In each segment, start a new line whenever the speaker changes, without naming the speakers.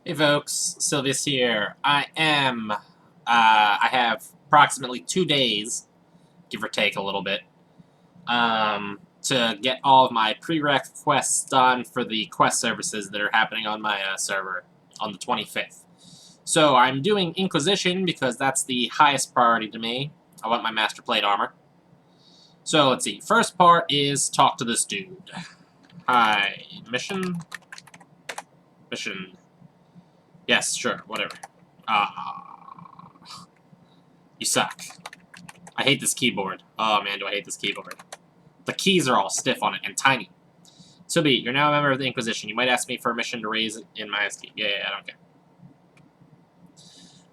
Hey folks, Sylvius here. I have approximately 2 days, give or take a little bit, to get all of my prereq quests done for the quest services that are happening on my server on the 25th. So I'm doing Inquisition because that's the highest priority to me. I want my Master Plate armor. So let's see, first part is talk to this dude. Hi, mission? Mission. Yes, sure, whatever. You suck. I hate this keyboard. Oh man, do I hate this keyboard. The keys are all stiff on it and tiny. So be it, you're now a member of the Inquisition. You might ask me for permission to raise in my escape. Yeah, I don't care.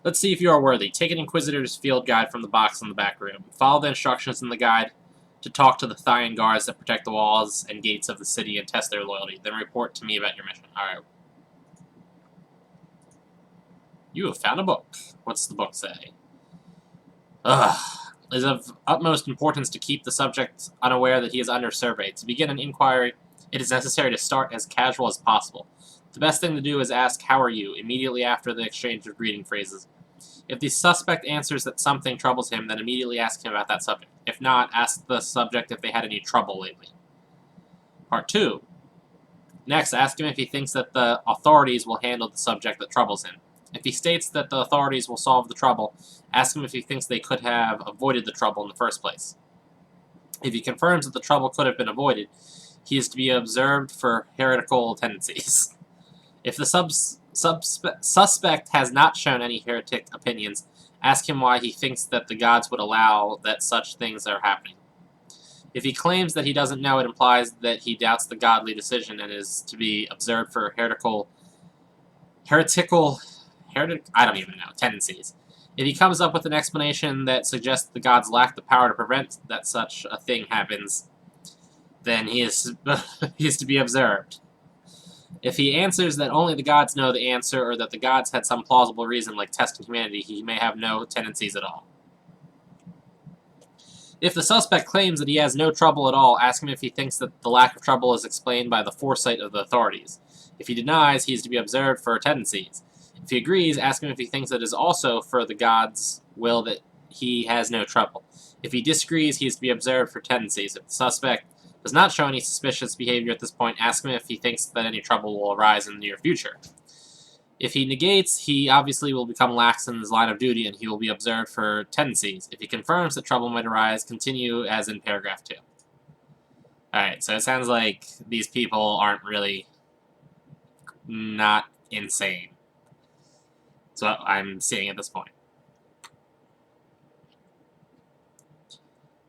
Let's see if you are worthy. Take an Inquisitor's field guide from the box in the back room. Follow the instructions in the guide to talk to the Thyan guards that protect the walls and gates of the city and test their loyalty. Then report to me about your mission. Alright. You have found a book. What's the book say? Ugh. It is of utmost importance to keep the subject unaware that he is under survey. To begin an inquiry, it is necessary to start as casual as possible. The best thing to do is ask, "How are you?" immediately after the exchange of greeting phrases. If the suspect answers that something troubles him, then immediately ask him about that subject. If not, ask the subject if they had any trouble lately. Part 2. Next, ask him if he thinks that the authorities will handle the subject that troubles him. If he states that the authorities will solve the trouble, ask him if he thinks they could have avoided the trouble in the first place. If he confirms that the trouble could have been avoided, he is to be observed for heretical tendencies. If the suspect has not shown any heretic opinions, ask him why he thinks that the gods would allow that such things are happening. If he claims that he doesn't know, it implies that he doubts the godly decision and is to be observed for I don't even know, tendencies. If he comes up with an explanation that suggests the gods lack the power to prevent that such a thing happens, then he is to be observed. If he answers that only the gods know the answer, or that the gods had some plausible reason, like testing humanity, he may have no tendencies at all. If the suspect claims that he has no trouble at all, ask him if he thinks that the lack of trouble is explained by the foresight of the authorities. If he denies, he is to be observed for tendencies. If he agrees, ask him if he thinks it is also for the gods' will that he has no trouble. If he disagrees, he is to be observed for tendencies. If the suspect does not show any suspicious behavior at this point, ask him if he thinks that any trouble will arise in the near future. If he negates, he obviously will become lax in his line of duty, and he will be observed for tendencies. If he confirms that trouble might arise, continue as in paragraph 2. Alright, so it sounds like these people aren't really not insane. So I'm seeing at this point.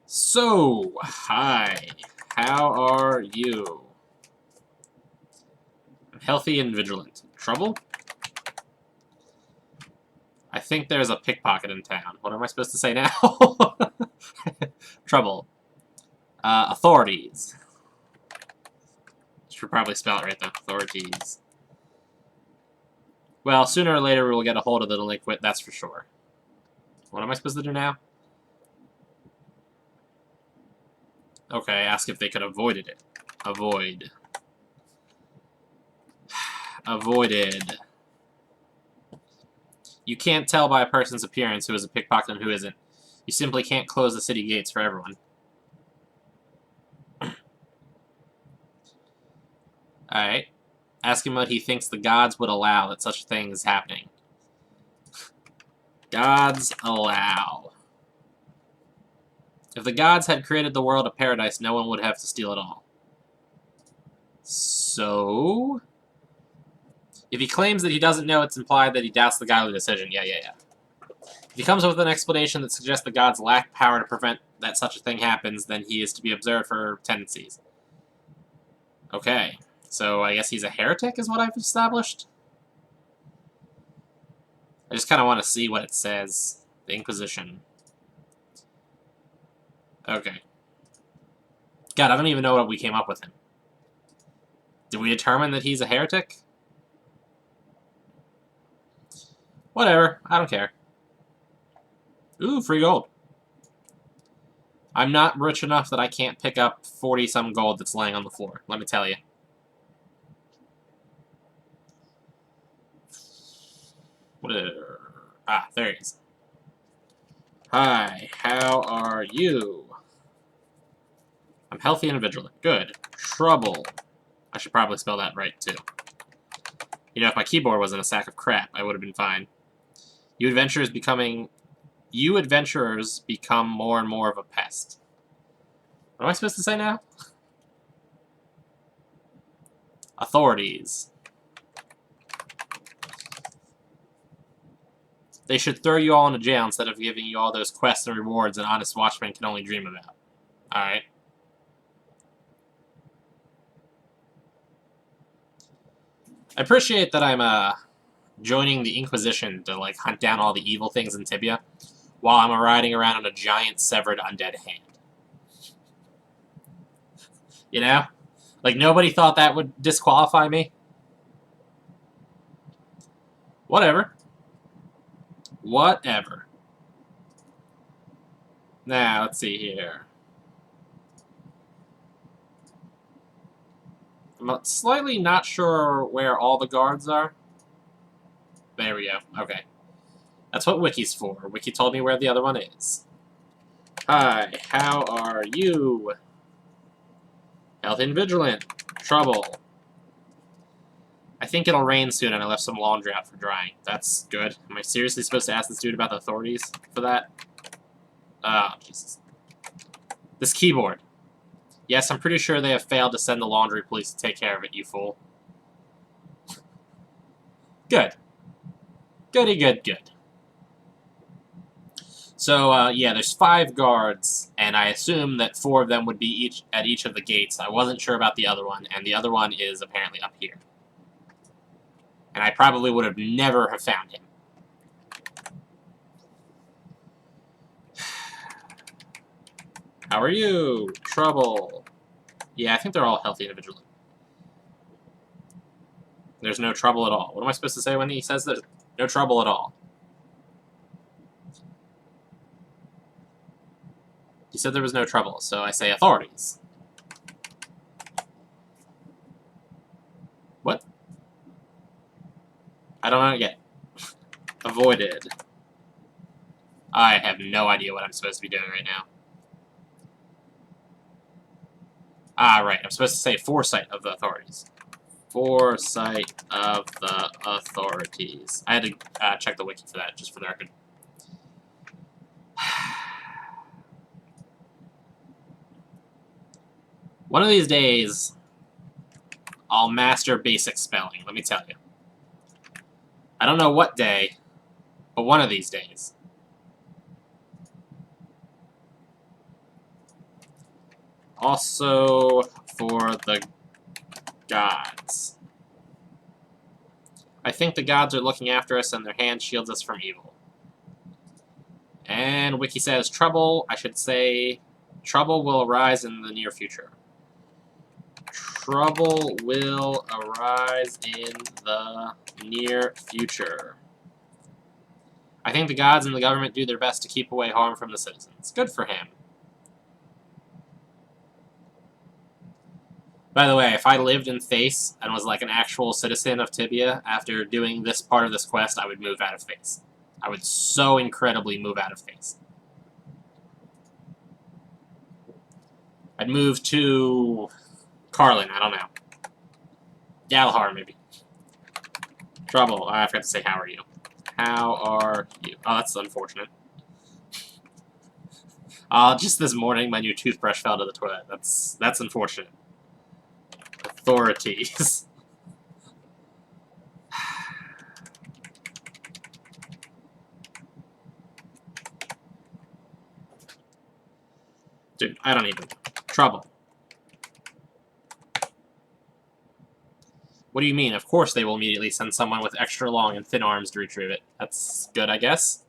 So, hi. How are you? I'm healthy and vigilant. Trouble? I think there's a pickpocket in town. What am I supposed to say now? Trouble. Authorities. Should probably spell it right though. Authorities. Well, sooner or later we'll get a hold of the delinquent, that's for sure. What am I supposed to do now? Okay, ask if they could have avoided it. Avoid. Avoided. You can't tell by a person's appearance who is a pickpocket and who isn't. You simply can't close the city gates for everyone. Alright. Ask him what he thinks the gods would allow that such a thing is happening. Gods allow. If the gods had created the world a paradise, no one would have to steal it all. So... if he claims that he doesn't know, it's implied that he doubts the godly decision. Yeah. If he comes up with an explanation that suggests the gods lack power to prevent that such a thing happens, then he is to be observed for tendencies. Okay. So I guess he's a heretic, is what I've established? I just kind of want to see what it says. The Inquisition. Okay. God, I don't even know what we came up with him. Did we determine that he's a heretic? Whatever. I don't care. Ooh, free gold. I'm not rich enough that I can't pick up 40-some gold that's laying on the floor, let me tell you. Ah, there he is. Hi, how are you? I'm healthy and vigilant. Good. Trouble. I should probably spell that right, too. You know, if my keyboard wasn't a sack of crap, I would have been fine. You adventurers become more and more of a pest. What am I supposed to say now? Authorities. They should throw you all into jail instead of giving you all those quests and rewards an honest watchman can only dream about. Alright. I appreciate that I'm, joining the Inquisition to, like, hunt down all the evil things in Tibia, while I'm riding around on a giant severed undead hand. You know? Like, nobody thought that would disqualify me? Whatever. Whatever. Now, let's see here. I'm slightly not sure where all the guards are. There we go. Okay. That's what Wiki's for. Wiki told me where the other one is. Hi, how are you? Healthy and vigilant. Trouble. I think it'll rain soon and I left some laundry out for drying. That's good. Am I seriously supposed to ask this dude about the authorities for that? Oh, Jesus. This keyboard. Yes, I'm pretty sure they have failed to send the laundry police to take care of it, you fool. Good. Goody good good. So, yeah, there's 5 guards, and I assume that 4 of them would be at each of the gates. I wasn't sure about the other one, and the other one is apparently up here. And I probably would have never have found him. How are you? Trouble. Yeah, I think they're all healthy and vigilant. There's no trouble at all. What am I supposed to say when he says there's no trouble at all? He said there was no trouble, so I say authorities. What? I don't know yet. Avoided. I have no idea what I'm supposed to be doing right now. Ah, right. I'm supposed to say foresight of the authorities. Foresight of the authorities. I had to check the wiki for that, just for the record. One of these days, I'll master basic spelling, let me tell you. I don't know what day, but one of these days. Also, for the gods. I think the gods are looking after us and their hand shields us from evil. And Wiki says trouble, I should say, trouble will arise in the near future. Trouble will arise in the near future. I think the gods and the government do their best to keep away harm from the citizens. Good for him. By the way, if I lived in Face and was like an actual citizen of Tibia after doing this part of this quest, I would move out of Face. I would so incredibly move out of Face. I'd move to Carlin, I don't know. Galahar, maybe. Trouble. I forgot to say, how are you? How are you? Oh, that's unfortunate. Just this morning, my new toothbrush fell to the toilet. That's unfortunate. Authorities. Dude, I don't even. Trouble. What do you mean? Of course they will immediately send someone with extra long and thin arms to retrieve it. That's good, I guess.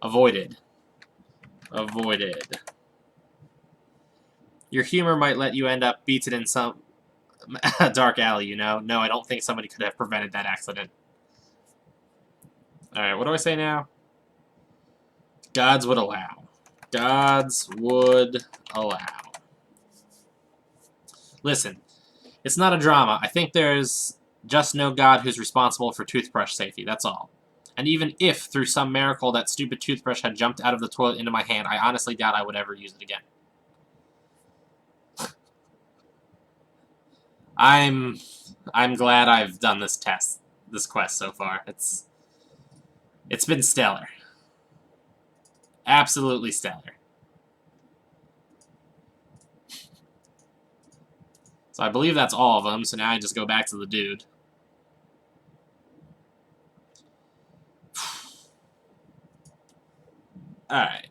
Avoided. Avoided. Your humor might let you end up beaten in some dark alley, you know? No, I don't think somebody could have prevented that accident. Alright, what do I say now? Gods would allow. Gods would allow. Listen, it's not a drama. I think there's Just no god who's responsible for toothbrush safety, that's all. And even if, through some miracle, that stupid toothbrush had jumped out of the toilet into my hand, I honestly doubt I would ever use it again. I'm glad I've done this quest so far. It's been stellar. Absolutely stellar. So I believe that's all of them, so now I just go back to the dude. Alright.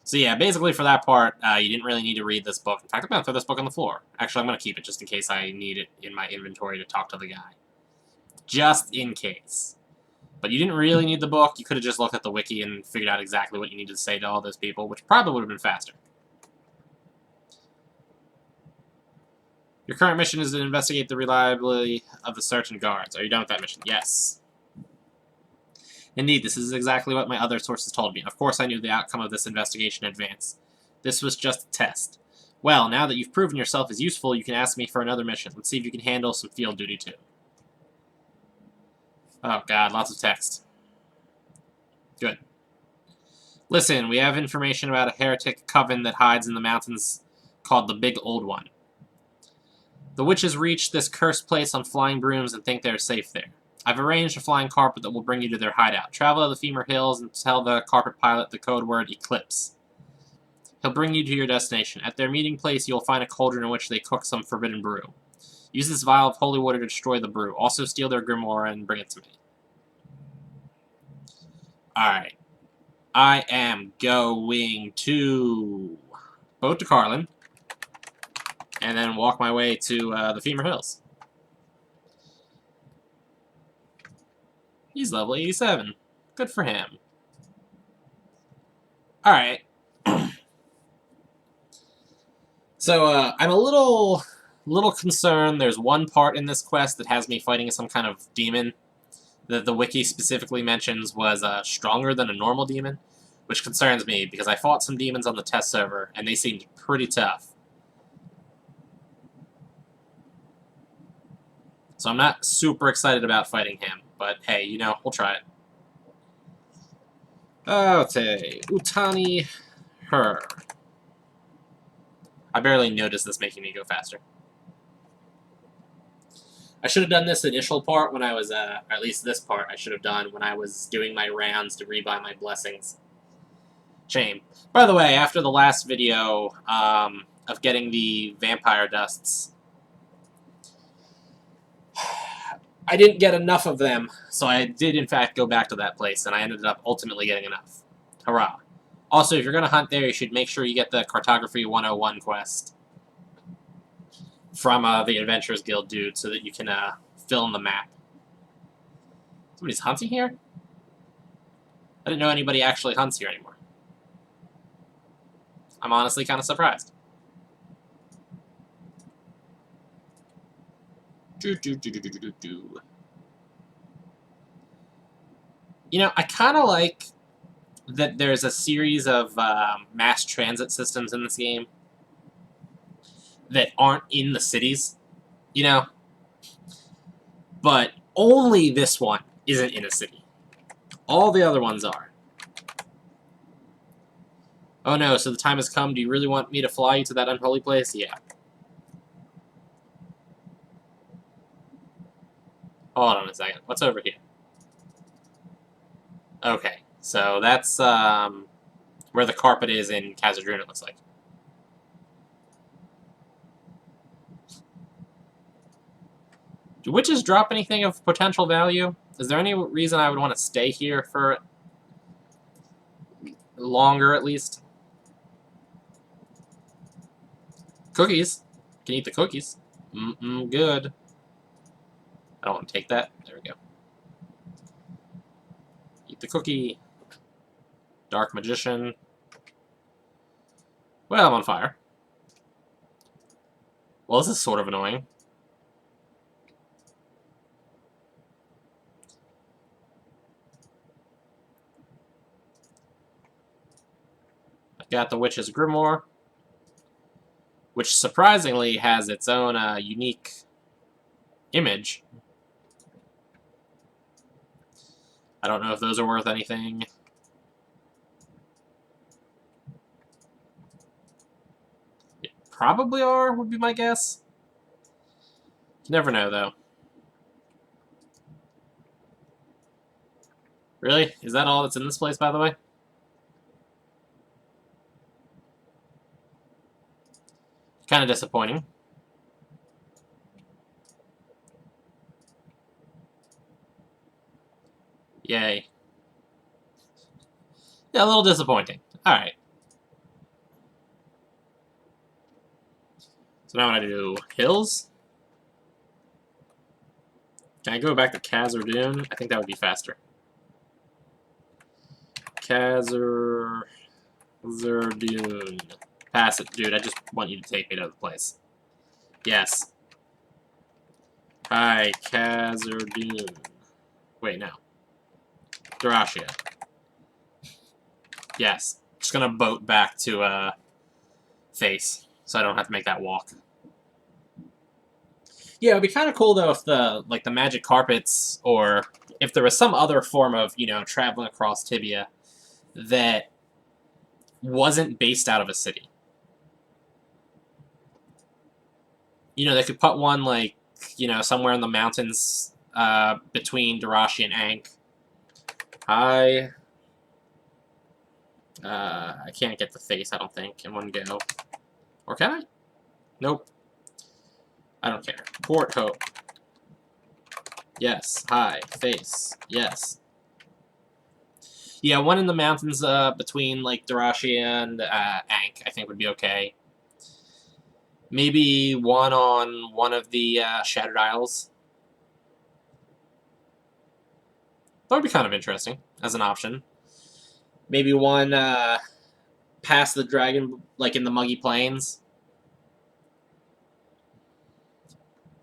So yeah, basically for that part, you didn't really need to read this book. In fact, I'm going to throw this book on the floor. Actually, I'm going to keep it just in case I need it in my inventory to talk to the guy. Just in case. But you didn't really need the book. You could have just looked at the wiki and figured out exactly what you needed to say to all those people, which probably would have been faster. Your current mission is to investigate the reliability of the search and guards. Are you done with that mission? Yes. Indeed, this is exactly what my other sources told me. Of course I knew the outcome of this investigation in advance. This was just a test. Well, now that you've proven yourself as useful, you can ask me for another mission. Let's see if you can handle some field duty, too. Oh, God, lots of text. Good. Listen, we have information about a heretic coven that hides in the mountains called the Big Old One. The witches reach this cursed place on flying brooms and think they're safe there. I've arranged a flying carpet that will bring you to their hideout. Travel to the Femur Hills and tell the carpet pilot the code word Eclipse. He'll bring you to your destination. At their meeting place, you'll find a cauldron in which they cook some forbidden brew. Use this vial of holy water to destroy the brew. Also steal their grimoire and bring it to me. Alright. I am going to boat to Carlin, and then walk my way to the Femur Hills. He's level 87. Good for him. Alright. So, I'm a little concerned. There's one part in this quest that has me fighting some kind of demon that the wiki specifically mentions was stronger than a normal demon, which concerns me because I fought some demons on the test server, and they seemed pretty tough. So I'm not super excited about fighting him, but hey, you know, we'll try it. Okay, Utani Her. I barely noticed this making me go faster. I should have done this initial part when I was, or at least this part I should have done when I was doing my rounds to rebuy my blessings. Shame. By the way, after the last video of getting the vampire dusts, I didn't get enough of them, so I did in fact go back to that place, and I ended up ultimately getting enough. Hurrah. Also, if you're going to hunt there, you should make sure you get the Cartography 101 quest from the Adventurers Guild dude so that you can fill in the map. Somebody's hunting here? I didn't know anybody actually hunts here anymore. I'm honestly kind of surprised. You know, I kind of like that there's a series of mass transit systems in this game that aren't in the cities, you know? But only this one isn't in a city. All the other ones are. Oh no, so the time has come. Do you really want me to fly you to that unholy place? Yeah. Hold on a second. What's over here? Okay, so that's where the carpet is in Khazad-dûm, it looks like. Do witches drop anything of potential value? Is there any reason I would want to stay here for longer, at least? Cookies. Can eat the cookies. Good. I don't want to take that. There we go. Eat the cookie. Dark Magician. Well, I'm on fire. Well, this is sort of annoying. I've got the Witch's Grimoire. which surprisingly has its own unique image. I don't know if those are worth anything. They probably are, would be my guess. You never know, though. Really? Is that all that's in this place, by the way? Kind of disappointing. Yay. Yeah, a little disappointing. Alright. So now what do I do? Hills? Can I go back to Khazar-dûn? I think that would be faster. Khazar-dûn. Pass it, dude. I just want you to take me to the place. Yes. Hi, Khazar-dûn. Wait, no. Darashia. Yes. Just gonna boat back to, Face, so I don't have to make that walk. Yeah, it would be kind of cool, though, if the magic carpets, or if there was some other form of, traveling across Tibia that wasn't based out of a city. They could put one, somewhere in the mountains between Darashi and Ankh. I can't get the face, I don't think, in one go. Or can I? Nope. I don't care. Port Hope. Yes. Hi. Face. Yes. Yeah, one in the mountains between, Darashi and Ankh, I think would be okay. Maybe one on one of the Shattered Isles. That would be kind of interesting as an option. Maybe one past the dragon, in the Muggy Plains.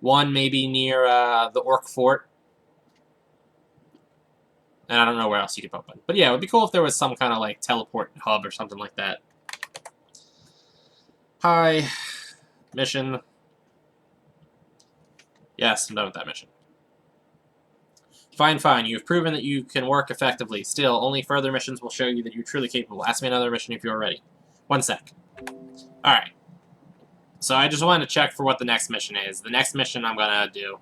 One maybe near the Orc Fort. And I don't know where else you could put one. But yeah, it would be cool if there was some kind of, teleport hub or something like that. Hi. Mission. Yes, I'm done with that mission. Fine, fine. You have proven that you can work effectively. Still, only further missions will show you that you're truly capable. Ask me another mission if you're ready. 1 sec. Alright. So I just wanted to check for what the next mission is. The next mission I'm gonna do.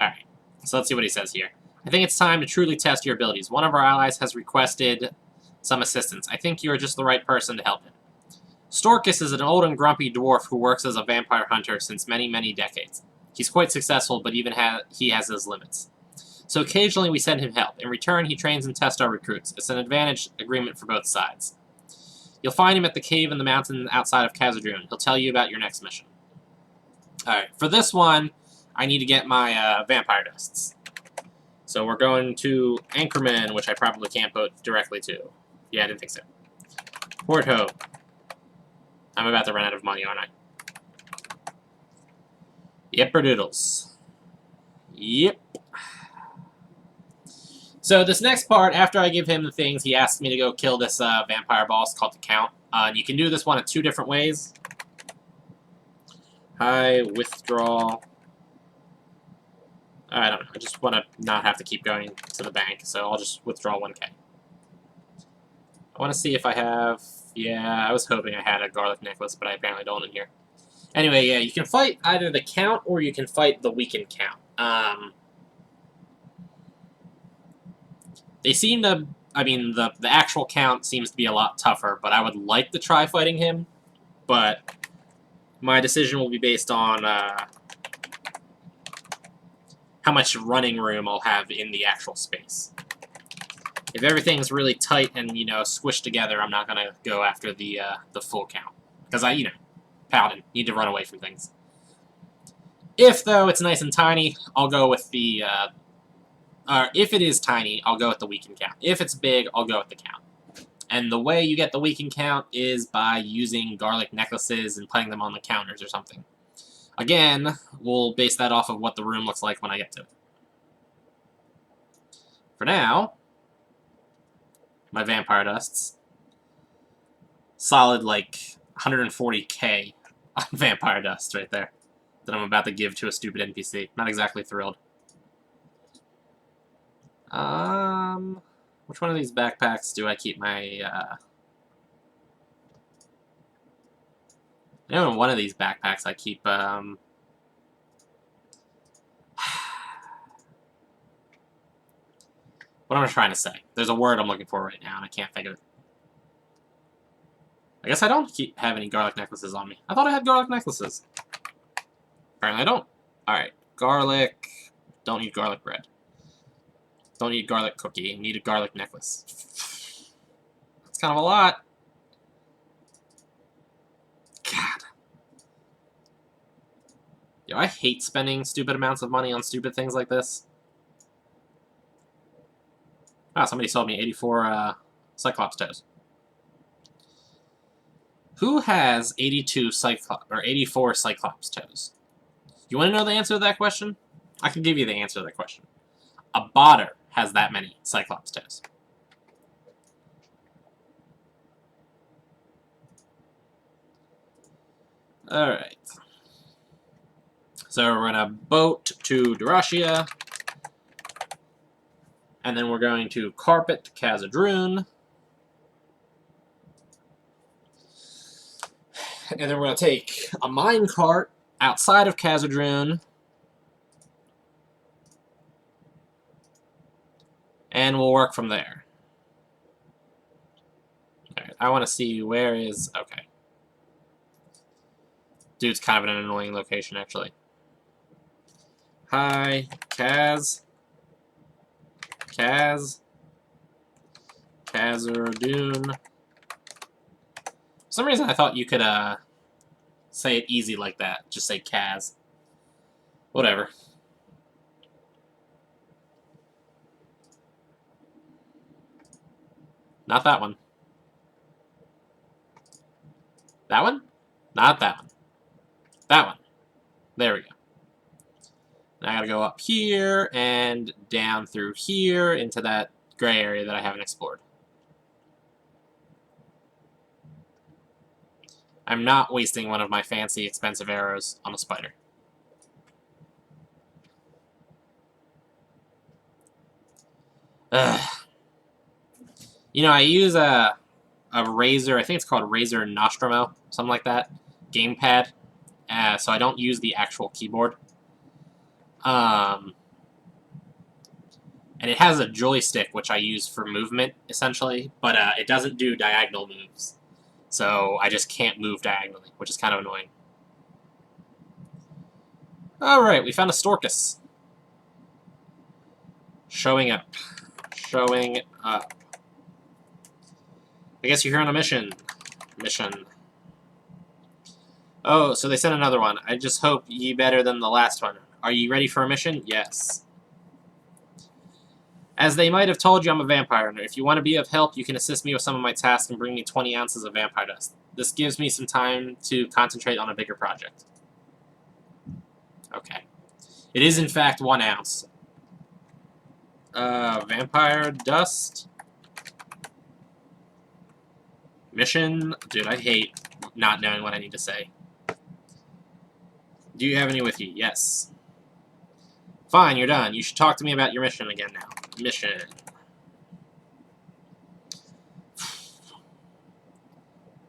Alright. So let's see what he says here. I think it's time to truly test your abilities. One of our allies has requested some assistance. I think you are just the right person to help him. Storkus is an old and grumpy dwarf who works as a vampire hunter since many, many decades. He's quite successful, but even he has his limits. So occasionally we send him help. In return, he trains and tests our recruits. It's an advantage agreement for both sides. You'll find him at the cave in the mountain outside of Khazar-dûn. He'll tell you about your next mission. Alright, for this one, I need to get my vampire dusts. So we're going to Anchorman, which I probably can't boat directly to. Yeah, I didn't think so. Port Hope. I'm about to run out of money, aren't I? Yepperdoodles. Yep. So this next part, after I give him the things, he asks me to go kill this vampire boss called the Count. And you can do this one in 2 different ways. Hi, withdraw. I don't know. I just want to not have to keep going to the bank, so I'll just withdraw 1K. I want to see if I have... Yeah, I was hoping I had a garlic necklace, but I apparently don't in here. Anyway, yeah, you can fight either the Count or you can fight the weakened Count. They seem to... I mean, the actual Count seems to be a lot tougher, but I would like to try fighting him. But my decision will be based on how much running room I'll have in the actual space. If everything's really tight and, squished together, I'm not going to go after the full Count. Because Paladin, need to run away from things. If, though, it's nice and tiny, I'll go with the... if it is tiny, I'll go with the weakened Count. If it's big, I'll go with the Count. And the way you get the weakened Count is by using garlic necklaces and putting them on the counters or something. Again, we'll base that off of what the room looks like when I get to it. For now... my vampire dusts. Solid, 140k vampire dust right there that I'm about to give to a stupid NPC. Not exactly thrilled. Which one of these backpacks do I keep my, I know in one of these backpacks I keep, what am I trying to say? There's a word I'm looking for right now, and I can't think of it. I guess I don't have any garlic necklaces on me. I thought I had garlic necklaces. Apparently I don't. Alright, garlic. Don't need garlic bread. Don't need garlic cookie. Need a garlic necklace. That's kind of a lot. God. Yo, I hate spending stupid amounts of money on stupid things like this. Ah, somebody sold me 84 Cyclops toes. Who has 82 or 84 Cyclops toes? You want to know the answer to that question? I can give you the answer to that question. A botter has that many Cyclops toes. Alright. So we're going to boat to Dyrachia. And then we're going to carpet Khazad-dûm. And then we're going to take a minecart outside of Khazad-dûm. And we'll work from there. Alright, I want to see where is... Okay. Dude's kind of in an annoying location, actually. Hi, Khazad-dûm. For some reason I thought you could say it easy like that. Just say Kaz. Whatever. Not that one. That one? Not that one. That one. There we go. Now I gotta go up here and down through here into that gray area that I haven't explored. I'm not wasting one of my fancy, expensive arrows on a spider. Ugh. You know, I use a Razer, I think it's called Razer Nostromo, something like that, gamepad, so I don't use the actual keyboard. And it has a joystick, which I use for movement, essentially, but it doesn't do diagonal moves. So I just can't move diagonally, which is kind of annoying. Alright, we found a Storkus. Showing up. Showing up. I guess you're here on a mission. Oh, so they sent another one. I just hope ye better than the last one. Are ye ready for a mission? Yes. As they might have told you, I'm a vampire hunter. If you want to be of help, you can assist me with some of my tasks and bring me 20 ounces of vampire dust. This gives me some time to concentrate on a bigger project. Okay. It is, in fact, 1 ounce. Vampire dust. Mission. Dude, I hate not knowing what I need to say. Do you have any with you? Yes. Fine, you're done. You should talk to me about your mission again now. Mission.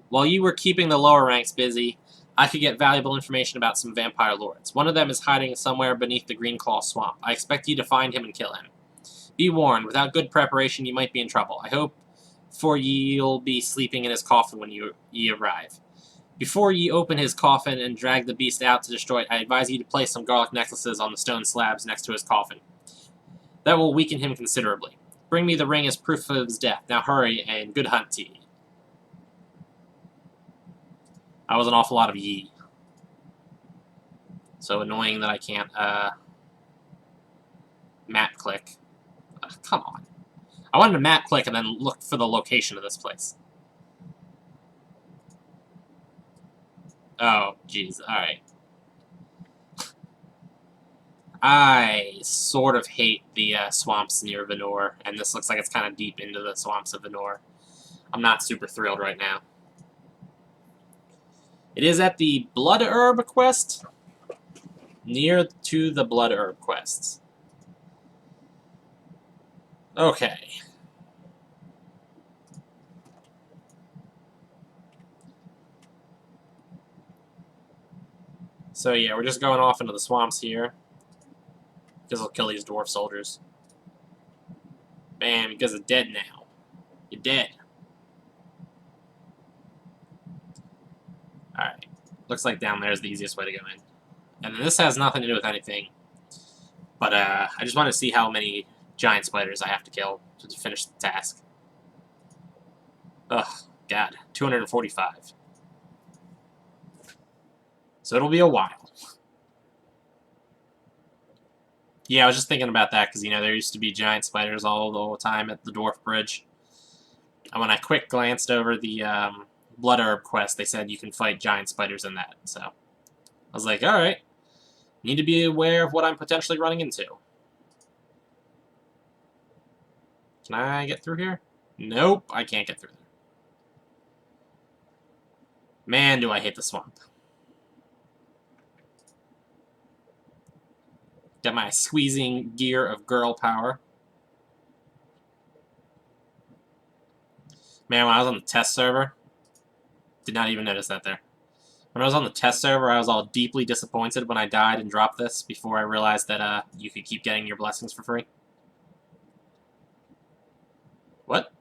While you were keeping the lower ranks busy, I could get valuable information about some vampire lords. One of them is hiding somewhere beneath the Greenclaw Swamp. I expect you to find him and kill him. Be warned, without good preparation, you might be in trouble. I hope for ye'll be sleeping in his coffin when ye arrive. Before ye open his coffin and drag the beast out to destroy it, I advise you to place some garlic necklaces on the stone slabs next to his coffin. That will weaken him considerably. Bring me the ring as proof of his death. Now hurry, and good hunt to ye. That was an awful lot of ye. So annoying that I can't, map click. Come on. I wanted to map click and then look for the location of this place. Oh, jeez. Alright. I sort of hate the swamps near Venore, and this looks like it's kind of deep into the swamps of Venore. I'm not super thrilled right now. It is at the Blood Herb quest. Near to the Blood Herb quests. Okay. So yeah, we're just going off into the swamps here. Because I'll kill these dwarf soldiers. Bam, you guys are dead now. You're dead. Alright. Looks like down there is the easiest way to go in. And this has nothing to do with anything. But I just want to see how many giant spiders I have to kill to finish the task. Ugh, God. 245. So it'll be a while. Yeah, I was just thinking about that, because, you know, there used to be giant spiders all the time at the Dwarf Bridge. And when I quick glanced over the Blood Herb quest, they said you can fight giant spiders in that. So I was like, alright. Need to be aware of what I'm potentially running into. Can I get through here? Nope, I can't get through there. Man, do I hate the swamp. Got my squeezing gear of girl power. Man, when I was on the test server, did not even notice that there. When I was on the test server, I was all deeply disappointed when I died and dropped this before I realized that you could keep getting your blessings for free. What?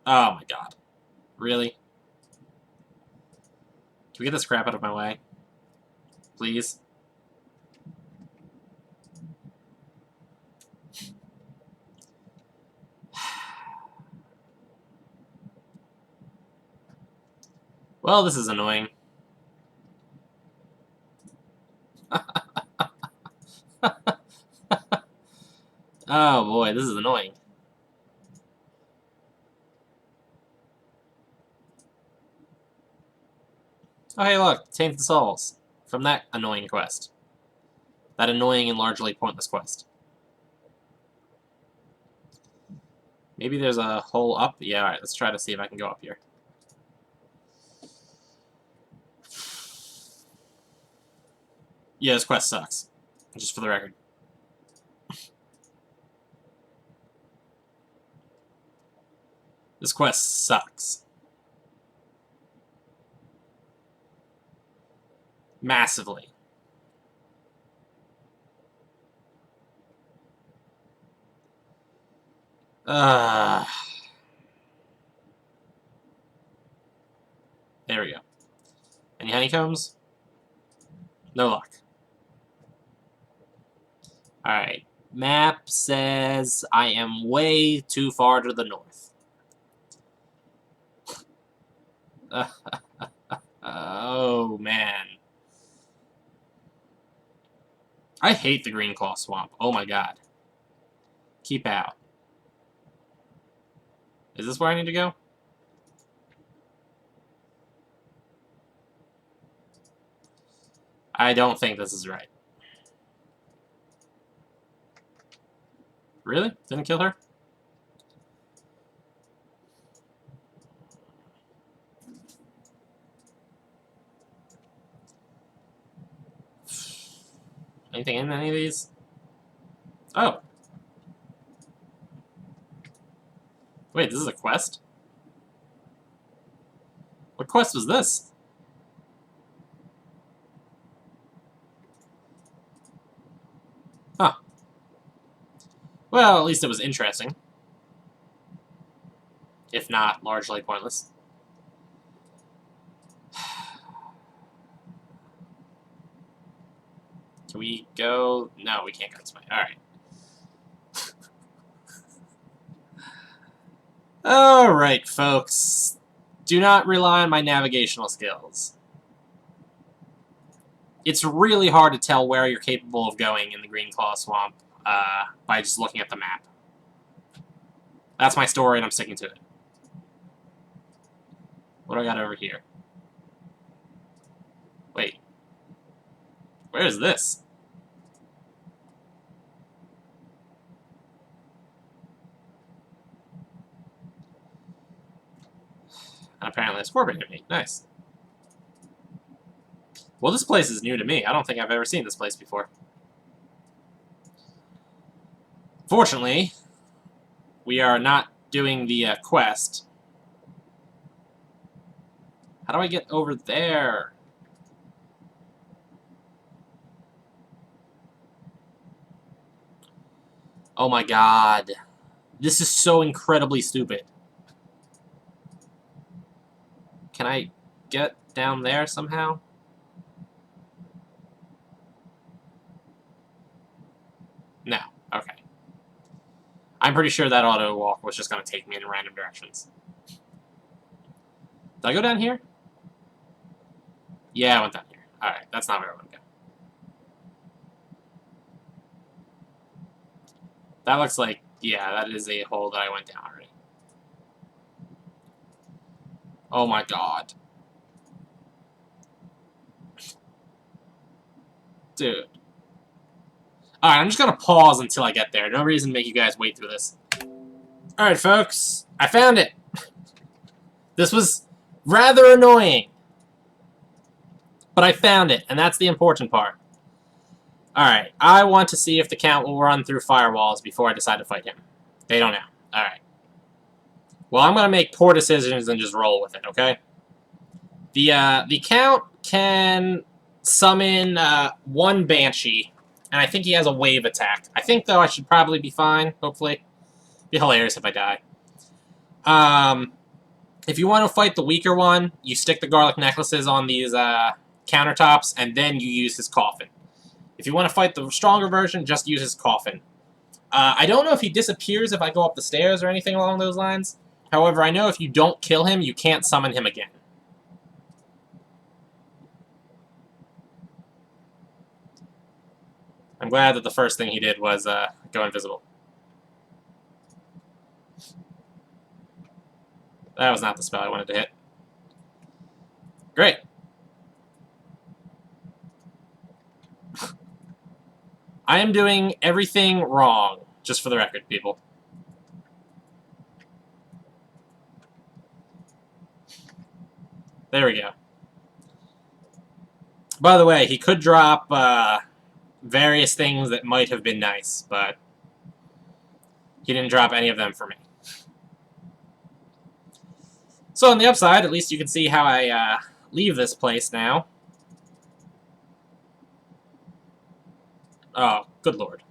Oh my god. Really? Can we get this crap out of my way? Please? Well, this is annoying. Oh boy, this is annoying. Oh hey look, Tainted Souls. From that annoying quest. That annoying and largely pointless quest. Maybe there's a hole up? Yeah, alright, let's try to see if I can go up here. Yeah, this quest sucks. Just for the record. This quest sucks. Massively. There we go. Any honeycombs? No luck. Alright. Map says I am way too far to the north. Oh, man. I hate the Green Claw Swamp. Oh my god. Keep out. Is this where I need to go? I don't think this is right. Really? Didn't kill her? Anything in any of these? Oh. Wait, this is a quest? What quest was this? Huh. Well, at least it was interesting. If not, largely pointless. Can we go? No, we can't go this way. Alright. Alright, folks. Do not rely on my navigational skills. It's really hard to tell where you're capable of going in the Green Claw Swamp by just looking at the map. That's my story, and I'm sticking to it. What do I got over here? Wait. Where is this? And apparently this incorporated me. Nice. Well, this place is new to me. I don't think I've ever seen this place before. Fortunately, we are not doing the quest. How do I get over there? Oh my god. This is so incredibly stupid. Can I get down there somehow? No. Okay. I'm pretty sure that auto walk was just going to take me in random directions. Did I go down here? Yeah, I went down here. Alright, that's not where I want to go. That looks like, yeah, that is a hole that I went down already. Oh my god. Dude. Alright, I'm just gonna pause until I get there. No reason to make you guys wait through this. Alright, folks. I found it. This was rather annoying. But I found it, and that's the important part. Alright, I want to see if the Count will run through firewalls before I decide to fight him. They don't know. Alright. Well, I'm going to make poor decisions and just roll with it, okay? The Count can summon one Banshee, and I think he has a wave attack. I think, though, I should probably be fine, hopefully. Be hilarious if I die. If you want to fight the weaker one, you stick the garlic necklaces on these countertops, and then you use his coffin. If you want to fight the stronger version, just use his coffin. I don't know if he disappears if I go up the stairs or anything along those lines. However, I know if you don't kill him, you can't summon him again. I'm glad that the first thing he did was go invisible. That was not the spell I wanted to hit. Great. I am doing everything wrong, just for the record, people. There we go. By the way, he could drop various things that might have been nice, but he didn't drop any of them for me. So on the upside, at least you can see how I leave this place now. Oh, good lord.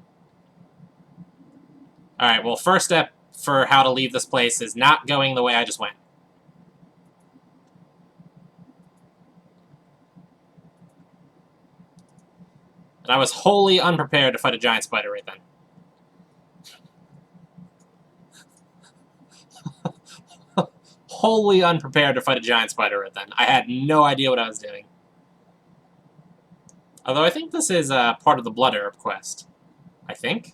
Alright, well, first step for how to leave this place is not going the way I just went. And I was wholly unprepared to fight a giant spider right then. Wholly unprepared to fight a giant spider right then. I had no idea what I was doing. Although I think this is part of the Blood Herb quest. I think.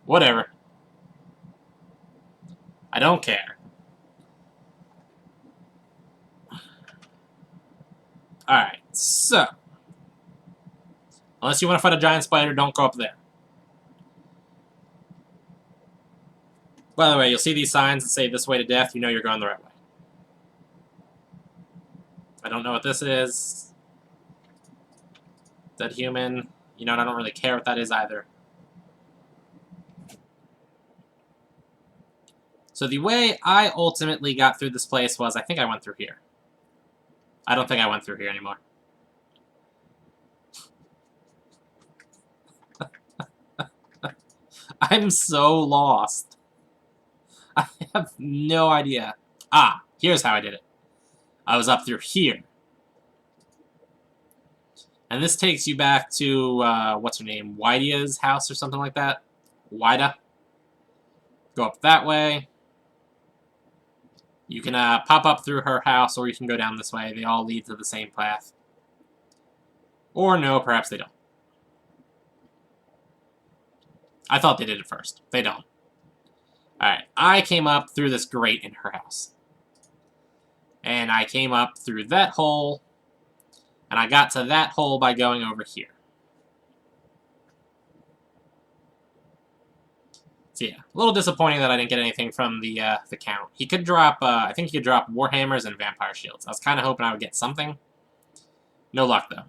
Whatever. I don't care. Alright, so. Unless you want to fight a giant spider, don't go up there. By the way, you'll see these signs that say this way to death. You know you're going the right way. I don't know what this is. Is that human? You know, I don't really care what that is either. So the way I ultimately got through this place was, I think I went through here. I don't think I went through here anymore. I'm so lost. I have no idea. Ah, here's how I did it. I was up through here. And this takes you back to, what's her name? Wydia's house or something like that? Wyda. Go up that way. You can pop up through her house, or you can go down this way. They all lead to the same path. Or no, perhaps they don't. I thought they did it first. They don't. Alright, I came up through this grate in her house. And I came up through that hole. And I got to that hole by going over here. So yeah, a little disappointing that I didn't get anything from the Count. He could drop, I think he could drop Warhammers and Vampire Shields. I was kind of hoping I would get something. No luck, though.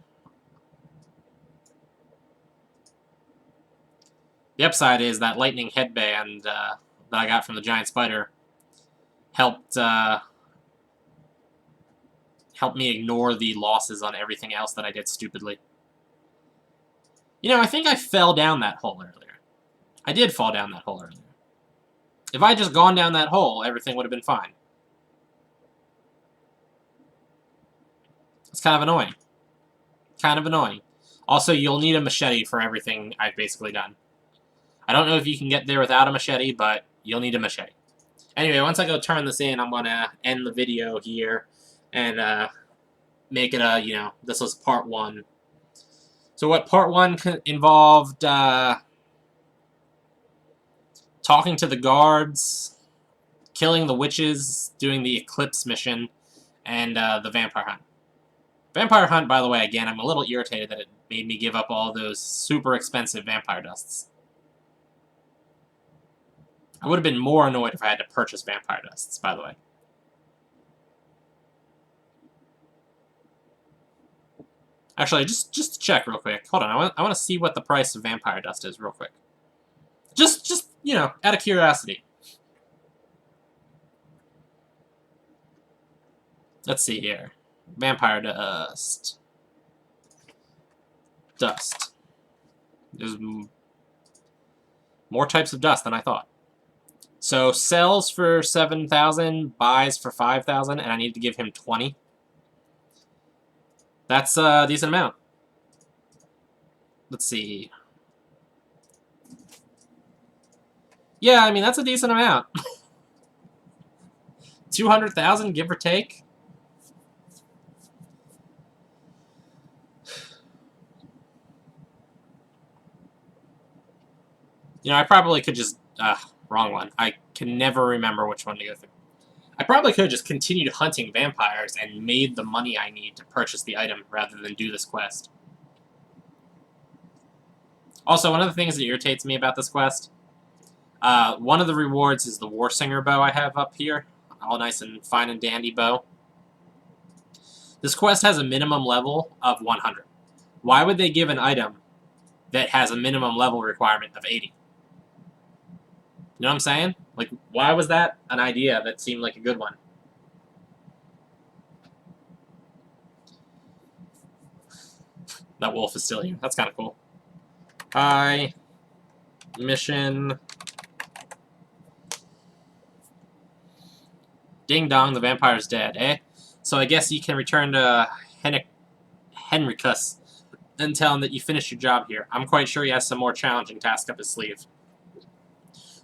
The upside is that Lightning Headband that I got from the Giant Spider helped me ignore the losses on everything else that I did stupidly. You know, I think I fell down that hole earlier. I did fall down that hole earlier. If I had just gone down that hole, everything would have been fine. It's kind of annoying. Kind of annoying. Also, you'll need a machete for everything I've basically done. I don't know if you can get there without a machete, but you'll need a machete. Anyway, once I go turn this in, I'm going to end the video here and make it a, you know, this was part 1. So what part 1 involved, talking to the guards, killing the witches, doing the Eclipse mission, and the Vampire Hunt. Vampire Hunt, by the way, again, I'm a little irritated that it made me give up all those super expensive vampire dusts. I would have been more annoyed if I had to purchase vampire dusts, by the way. Actually, just to check real quick. Hold on, I want to see what the price of vampire dust is real quick. Just you know, out of curiosity. Let's see here. Vampire dust. Dust. There's more types of dust than I thought. So sells for 7,000, buys for 5,000, and I need to give him 20. That's a decent amount. Let's see. Yeah, I mean, that's a decent amount. 200,000, give or take. You know, I probably could just... wrong one. I can never remember which one to go through. I probably could have just continued hunting vampires and made the money I need to purchase the item rather than do this quest. Also, one of the things that irritates me about this quest, one of the rewards is the Warsinger bow I have up here. All nice and fine and dandy bow. This quest has a minimum level of 100. Why would they give an item that has a minimum level requirement of 80? You know what I'm saying? Like, why was that an idea that seemed like a good one? That wolf is still here. That's kind of cool. Hi. Mission. Ding dong, the vampire's dead, eh? So I guess you can return to Henricus and tell him that you finished your job here. I'm quite sure he has some more challenging tasks up his sleeve.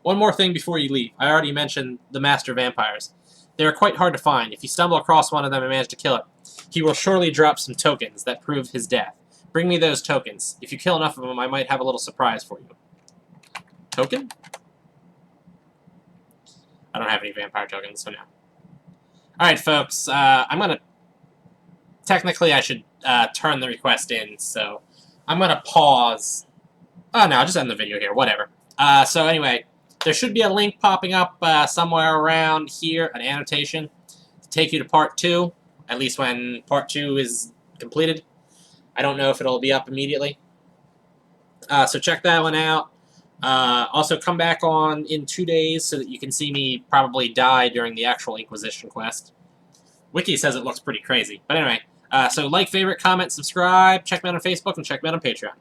One more thing before you leave. I already mentioned the Master Vampires. They are quite hard to find. If you stumble across one of them and manage to kill it, he will surely drop some tokens that prove his death. Bring me those tokens. If you kill enough of them, I might have a little surprise for you. Token? I don't have any vampire tokens, so no. Alright, folks. I'm going to... Technically, I should turn the request in, so I'm going to pause. Oh, no, I'll just end the video here. Whatever. So anyway... There should be a link popping up somewhere around here, an annotation, to take you to Part 2, at least when Part 2 is completed. I don't know if it'll be up immediately. So check that one out. Also, come back on in 2 days so that you can see me probably die during the actual Inquisition quest. Wiki says it looks pretty crazy. But anyway, so like, favorite, comment, subscribe, check me out on Facebook, and check me out on Patreon.